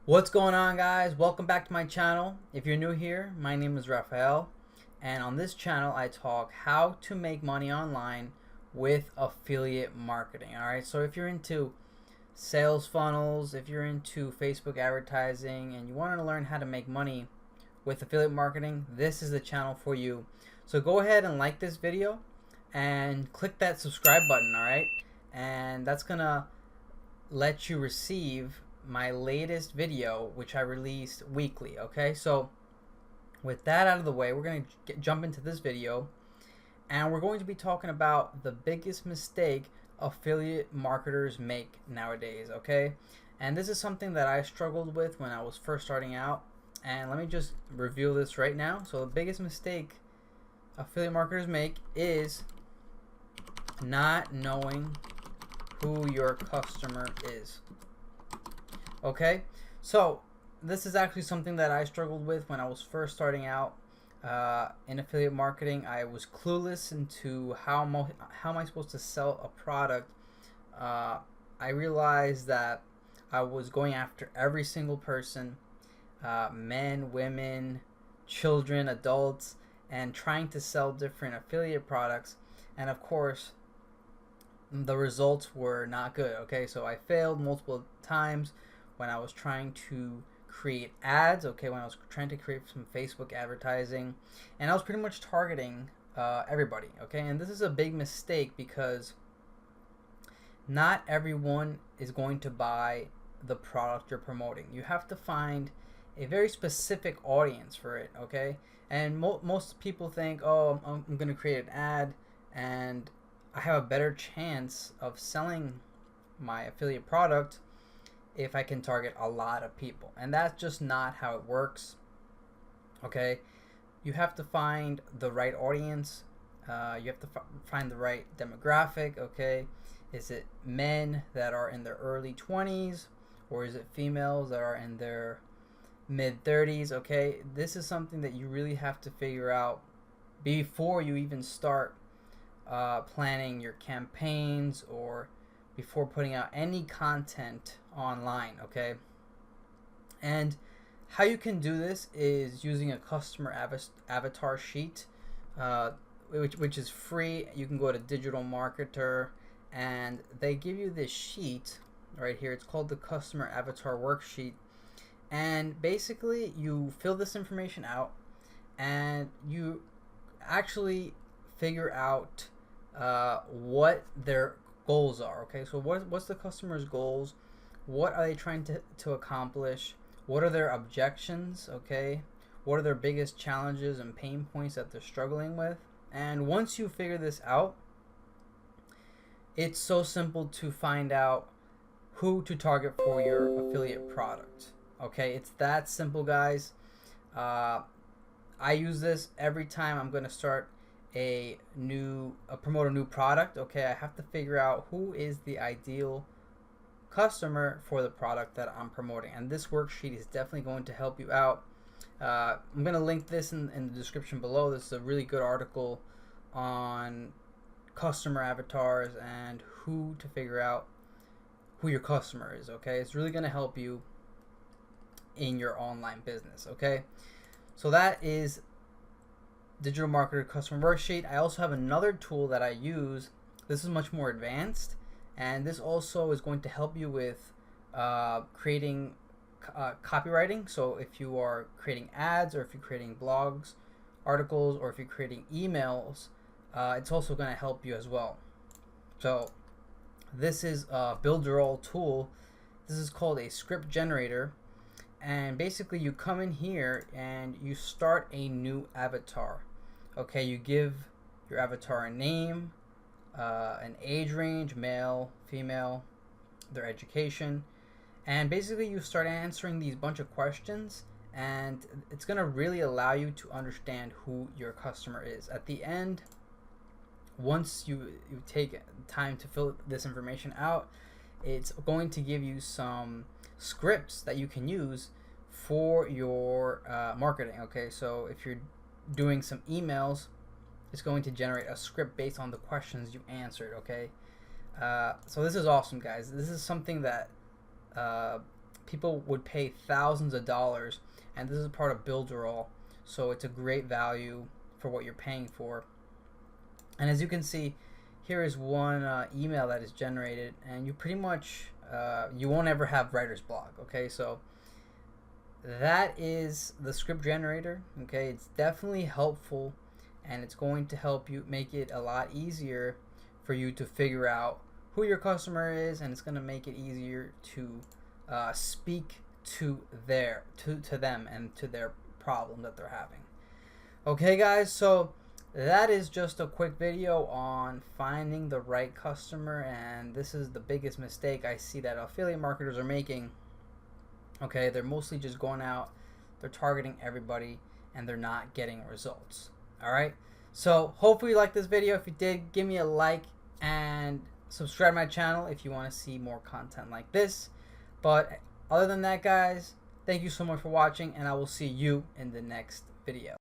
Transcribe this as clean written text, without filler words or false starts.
What's going on, guys? Welcome back to my channel. If you're new here, my name is Raphael, and on this channel I talk how to make money online with affiliate marketing. Alright, so if you're into sales funnels, if you're into Facebook advertising, and you want to learn how to make money with affiliate marketing, this is the channel for you. So go ahead and like this video and click that subscribe button, alright? And that's gonna let you receive my latest video, which I released weekly. Okay, so with that out of the way, we're going to jump into this video, and we're going to be talking about the biggest mistake affiliate marketers make nowadays. Okay, and this is something that I struggled with when I was first starting out, and let me just reveal this right now. So the biggest mistake affiliate marketers make is not knowing who your customer is. Okay, so this is actually something that I struggled with when I was first starting out in affiliate marketing. I was clueless into how am I supposed to sell a product. I realized that I was going after every single person, men, women, children, adults, and trying to sell different affiliate products. And of course, the results were not good. Okay, so I failed multiple times when I was trying to create ads, okay, when I was trying to create some Facebook advertising, and I was pretty much targeting everybody, okay, and this is a big mistake because not everyone is going to buy the product you're promoting. You have to find a very specific audience for it, okay, and most people think, oh, I'm going to create an ad and I have a better chance of selling my affiliate product if I can target a lot of people, and that's just not how it works. Okay, you have to find the right audience. You have to find the right demographic. Okay, is it men that are in their early 20s, or is it females that are in their mid 30s? Okay, this is something that you really have to figure out before you even start planning your campaigns or before putting out any content online, okay? And how you can do this is using a customer avatar sheet, which is free. You can go to Digital Marketer, and they give you this sheet right here. It's called the Customer Avatar Worksheet. And basically, you fill this information out, and you actually figure out what their goals are. Okay, so what's the customer's goals? What are they trying to accomplish? What are their objections? Okay, what are their biggest challenges and pain points that they're struggling with? And once you figure this out, it's so simple to find out who to target for your affiliate product. Okay, it's that simple, guys. I use this every time I'm going to start promote a new product. Okay, I have to figure out who is the ideal customer for the product that I'm promoting, and this worksheet is definitely going to help you out. I'm going to link this in the description below. This is a really good article on customer avatars and who to figure out who your customer is. Okay, it's really going to help you in your online business. Okay, so that is Digital Marketer Customer Worksheet. I also have another tool that I use. This is much more advanced, and this also is going to help you with creating copywriting. So if you are creating ads, or if you're creating blogs, articles, or if you're creating emails, it's also going to help you as well. So this is a Builderall tool. This is called a script generator, and basically you come in here and you start a new avatar. Okay, you give your avatar a name, an age range, male, female, their education, and basically you start answering these bunch of questions, and it's going to really allow you to understand who your customer is. At the end, once you take time to fill this information out, it's going to give you some scripts that you can use for your marketing. Okay, so if you're doing some emails, it's going to generate a script based on the questions you answered. Okay, so this is awesome, guys. This is something that people would pay thousands of dollars, and this is part of Builderall, so it's a great value for what you're paying for. And as you can see, here is one email that is generated, and you pretty much you won't ever have writer's block. Okay, so that is the script generator. Okay, it's definitely helpful, and it's going to help you make it a lot easier for you to figure out who your customer is, and it's going to make it easier to speak to them and to their problem that they're having. Okay guys, so that is just a quick video on finding the right customer, and this is the biggest mistake I see that affiliate marketers are making. Okay, they're mostly just going out, they're targeting everybody, and they're not getting results. Alright, so hopefully you liked this video. If you did, give me a like and subscribe to my channel if you want to see more content like this. But other than that guys, thank you so much for watching, and I will see you in the next video.